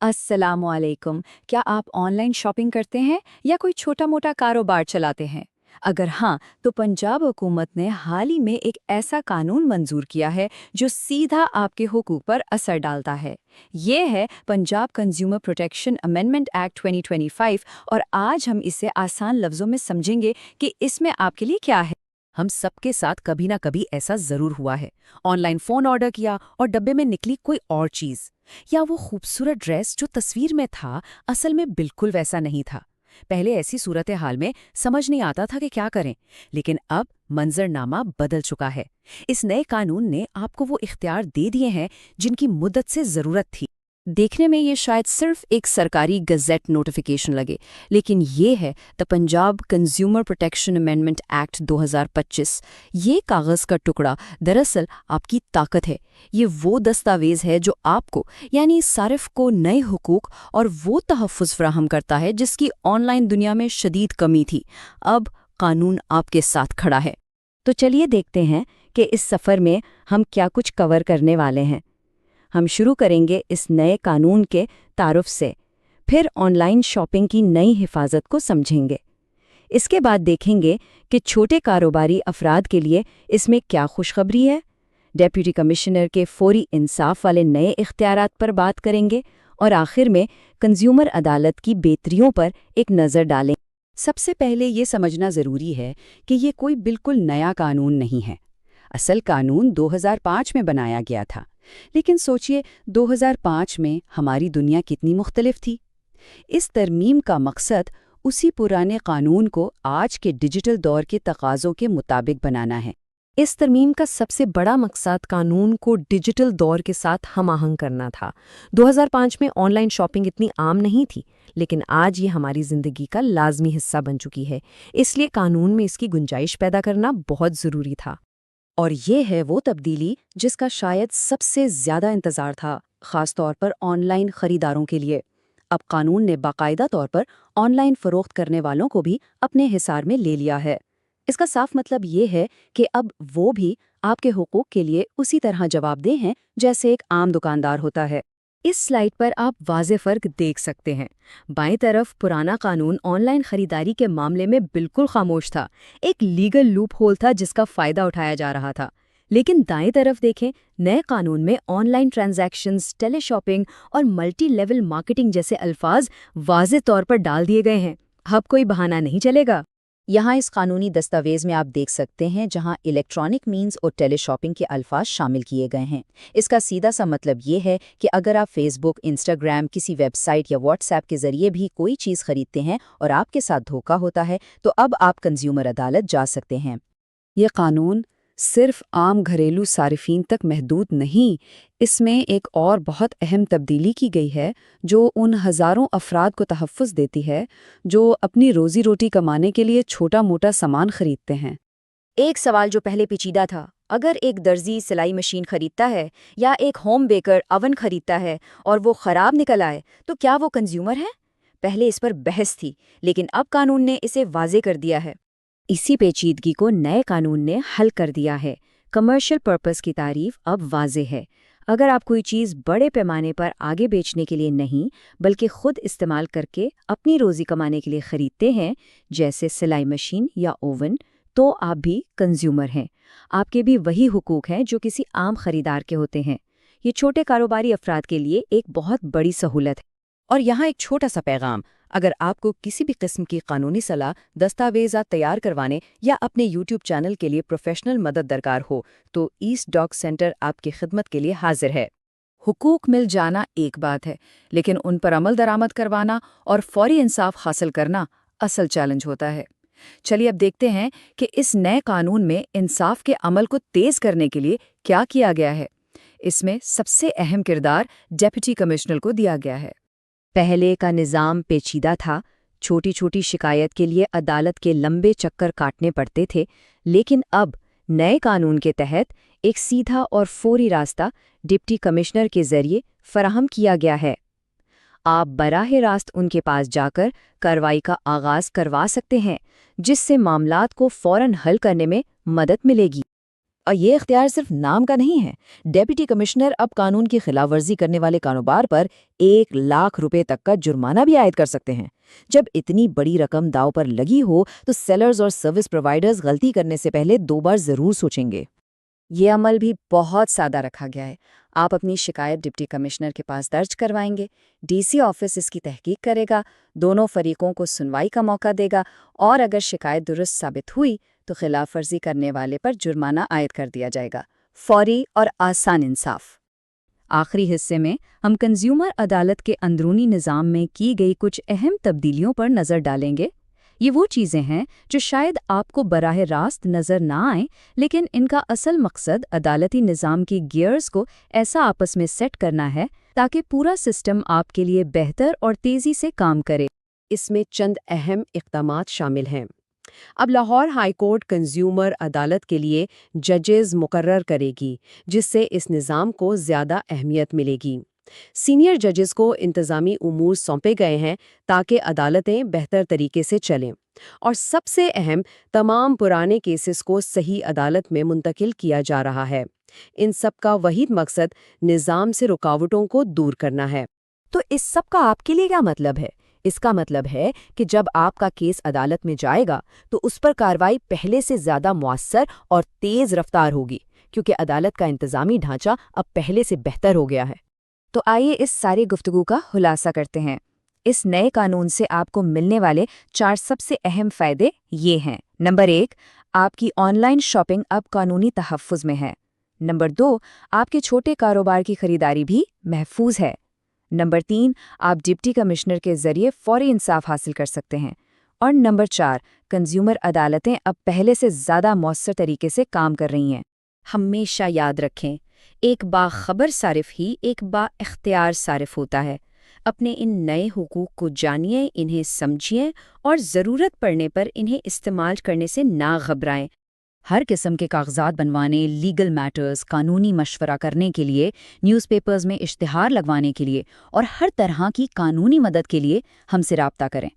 अस्सलाम वालेकुम। क्या आप ऑनलाइन शॉपिंग करते हैं या कोई छोटा मोटा कारोबार चलाते हैं? अगर हाँ, तो पंजाब हुकूमत ने हाल ही में एक ऐसा कानून मंजूर किया है जो सीधा आपके हुकूक पर असर डालता है। ये है Punjab consumer protection amendment act 2025 और आज हम इसे आसान लफ्ज़ों में समझेंगे कि इसमें आपके लिए क्या है। हम सबके साथ कभी ना कभी ऐसा जरूर हुआ है। ऑनलाइन फोन ऑर्डर किया और डब्बे में निकली कोई और चीज, या वो खूबसूरत ड्रेस जो तस्वीर में था असल में बिल्कुल वैसा नहीं था। पहले ऐसी सूरत हाल में समझ नहीं आता था कि क्या करें, लेकिन अब मंजरनामा बदल चुका है। इस नए कानून ने आपको वो इख्तियार दे दिए हैं जिनकी मुद्दत से जरूरत थी। देखने में ये शायद सिर्फ एक सरकारी गज़ेट नोटिफिकेशन लगे, लेकिन ये है the Punjab consumer protection amendment act 2025। ये कागज़ का टुकड़ा दरअसल आपकी ताकत है। ये वो दस्तावेज़ है जो आपको यानी सारिफ को नए हुकूक और वो तहफ़्फ़ुज़ फराहम करता है जिसकी ऑनलाइन दुनिया में शदीद कमी थी। अब कानून आपके साथ खड़ा है। तो चलिए देखते हैं कि इस सफ़र में हम क्या कुछ कवर करने वाले हैं। हम शुरू करेंगे इस नए कानून के तारुफ से, फिर ऑनलाइन शॉपिंग की नई हिफाजत को समझेंगे। इसके बाद देखेंगे कि छोटे कारोबारी अफराद के लिए इसमें क्या खुशखबरी है। डेप्यूटी कमिश्नर के फौरी इंसाफ वाले नए इख्तियारात पर बात करेंगे और आखिर में कंज्यूमर अदालत की बेहतरियों पर एक नज़र डालें। सबसे पहले ये समझना ज़रूरी है कि ये कोई बिल्कुल नया कानून नहीं है। असल कानून 2005 में बनाया गया था, लेकिन सोचिए 2005 में हमारी दुनिया कितनी मुख्तलिफ थी। इस तरमीम का मकसद उसी पुराने कानून को आज के डिजिटल दौर के तकाज़ों के मुताबिक बनाना है। इस तरमीम का सबसे बड़ा मकसद कानून को डिजिटल दौर के साथ हम आहंग करना था। 2005 में ऑनलाइन शॉपिंग इतनी आम नहीं थी, लेकिन आज ये हमारी ज़िंदगी का लाजमी हिस्सा बन चुकी है। इसलिए कानून में इसकी गुंजाइश पैदा करना बहुत ज़रूरी था। और ये है वो तब्दीली जिसका शायद सबसे ज़्यादा इंतज़ार था, ख़ास तौर पर ऑनलाइन ख़रीदारों के लिए। अब कानून ने बाकायदा तौर पर ऑनलाइन फ़रोख्त करने वालों को भी अपने हिसार में ले लिया है। इसका साफ मतलब ये है कि अब वो भी आपके हुकूक के लिए उसी तरह जवाबदेह हैं जैसे एक आम दुकानदार होता है। इस स्लाइड पर आप वाज़े फ़र्क देख सकते हैं। बाईं तरफ पुराना कानून ऑनलाइन खरीदारी के मामले में बिल्कुल खामोश था, एक लीगल लूप होल था जिसका फ़ायदा उठाया जा रहा था। लेकिन दाएं तरफ देखें, नए कानून में ऑनलाइन ट्रांजैक्शंस, टेली शॉपिंग और मल्टी लेवल मार्केटिंग जैसे अल्फाज वाज़े तौर पर डाल दिए गए हैं। अब कोई बहाना नहीं चलेगा। यहाँ इस कानूनी दस्तावेज में आप देख सकते हैं जहाँ इलेक्ट्रॉनिक मीन्स और टेली शॉपिंग के अल्फाज शामिल किए गए हैं। इसका सीधा सा मतलब ये है कि अगर आप फेसबुक, इंस्टाग्राम, किसी वेबसाइट या व्हाट्सएप के जरिए भी कोई चीज़ खरीदते हैं और आपके साथ धोखा होता है, तो अब आप कंज्यूमर अदालत जा सकते हैं। ये कानून सिर्फ आम घरेलू सारिफीन तक महदूद नहीं, इसमें एक और बहुत अहम तब्दीली की गई है जो उन हज़ारों अफराद को तहफ़्फ़ुज़ देती है जो अपनी रोज़ी रोटी कमाने के लिए छोटा मोटा सामान खरीदते हैं। एक सवाल जो पहले पेचीदा था, अगर एक दर्जी सिलाई मशीन खरीदता है या एक होम बेकर अवन खरीदता है और वो ख़राब निकल आए, तो क्या वो कंज्यूमर है? पहले इस पर बहस थी, लेकिन अब कानून ने इसे वाज़े कर दिया है। इसी पेचीदगी को नए कानून ने हल कर दिया है। कमर्शियल पर्पस की तारीफ अब वाज़े है। अगर आप कोई चीज़ बड़े पैमाने पर आगे बेचने के लिए नहीं, बल्कि खुद इस्तेमाल करके अपनी रोज़ी कमाने के लिए खरीदते हैं, जैसे सिलाई मशीन या ओवन, तो आप भी कंज्यूमर हैं। आपके भी वही हुकूक हैं जो किसी आम खरीदार के होते हैं। ये छोटे कारोबारी अफराद के लिए एक बहुत बड़ी सहूलत है। और यहाँ एक छोटा सा पैगाम, अगर आपको किसी भी किस्म की कानूनी सलाह, दस्तावेज़ात तैयार करवाने या अपने YouTube चैनल के लिए प्रोफेशनल मदद दरकार हो, तो ईस्ट डॉक सेंटर आपकी खिदमत के लिए हाजिर है। हुकूक मिल जाना एक बात है, लेकिन उन पर अमल दरामद करवाना और फौरी इंसाफ हासिल करना असल चैलेंज होता है। चलिए अब देखते हैं कि इस नए कानून में इंसाफ के अमल को तेज़ करने के लिए क्या किया गया है। इसमें सबसे अहम किरदार डेप्यूटी कमिश्नर को दिया गया है। पहले का निज़ाम पेचीदा था, छोटी छोटी शिकायत के लिए अदालत के लंबे चक्कर काटने पड़ते थे, लेकिन अब नए कानून के तहत एक सीधा और फौरी रास्ता डिप्टी कमिश्नर के जरिए फराहम किया गया है। आप बराह रास्त उनके पास जाकर कार्रवाई का आगाज़ करवा सकते हैं, जिससे मामलात को फौरन हल करने में मदद मिलेगी। اور یہ اختیار صرف نام کا نہیں ہے۔ ڈیپٹی کمشنر اب قانون کی خلاف ورزی کرنے والے کاروبار پر 1,00,000 روپے تک کا جرمانہ بھی عائد کر سکتے ہیں۔ جب اتنی بڑی رقم داؤ پر لگی ہو تو سیلرز اور سروس پرووائڈرز غلطی کرنے سے پہلے 2 بار ضرور سوچیں گے۔ یہ عمل بھی بہت سادہ رکھا گیا ہے۔ آپ اپنی شکایت ڈپٹی کمشنر کے پاس درج کروائیں گے، ڈی سی آفس اس کی تحقیق کرے گا، دونوں فریقوں کو سنوائی کا موقع دے گا، اور اگر شکایت درست ثابت ہوئی تو خلاف ورزی کرنے والے پر جرمانہ عائد کر دیا جائے گا۔ فوری اور آسان انصاف۔ آخری حصے میں ہم کنزیومر عدالت کے اندرونی نظام میں کی گئی کچھ اہم تبدیلیوں پر نظر ڈالیں گے۔ یہ وہ چیزیں ہیں جو شاید آپ کو براہ راست نظر نہ آئیں، لیکن ان کا اصل مقصد عدالتی نظام کی گیئرز کو ایسا آپس میں سیٹ کرنا ہے تاکہ پورا سسٹم آپ کے لیے بہتر اور تیزی سے کام کرے۔ اس میں چند اہم اقدامات شامل ہیں۔ اب لاہور ہائی کورٹ کنزیومر عدالت کے لیے ججز مقرر کرے گی، جس سے اس نظام کو زیادہ اہمیت ملے گی۔ سینئر ججز کو انتظامی امور سونپے گئے ہیں تاکہ عدالتیں بہتر طریقے سے چلیں، اور سب سے اہم، تمام پرانے کیسز کو صحیح عدالت میں منتقل کیا جا رہا ہے۔ ان سب کا وحید مقصد نظام سے رکاوٹوں کو دور کرنا ہے۔ تو اس سب کا آپ کے لیے کیا مطلب ہے؟ اس کا مطلب ہے کہ جب آپ کا کیس عدالت میں جائے گا تو اس پر کارروائی پہلے سے زیادہ مؤثر اور تیز رفتار ہوگی، کیونکہ عدالت کا انتظامی ڈھانچہ اب پہلے سے بہتر ہو گیا ہے۔ تو آئیے اس ساری گفتگو کا خلاصہ کرتے ہیں۔ اس نئے قانون سے آپ کو ملنے والے 4 سب سے اہم فائدے یہ ہیں۔ نمبر 1، آپ کی آن لائن شاپنگ اب قانونی تحفظ میں ہے۔ نمبر 2، آپ کے چھوٹے کاروبار کی خریداری بھی محفوظ ہے۔ نمبر 3، آپ ڈپٹی کمشنر کے ذریعے فوری انصاف حاصل کر سکتے ہیں۔ اور نمبر 4، کنزیومر عدالتیں اب پہلے سے زیادہ مؤثر طریقے سے کام کر رہی ہیں۔ ہمیشہ یاد رکھیں، ایک باخبر صارف ہی ایک با اختیار صارف ہوتا ہے۔ اپنے ان نئے حقوق کو جانیے، انہیں سمجھیے، اور ضرورت پڑنے پر انہیں استعمال کرنے سے نہ گھبرائیں۔ ہر قسم کے کاغذات بنوانے، لیگل میٹرز، قانونی مشورہ کرنے کے لیے، نیوز پیپرز میں اشتہار لگوانے کے لیے، اور ہر طرح کی قانونی مدد کے لیے ہم سے رابطہ کریں۔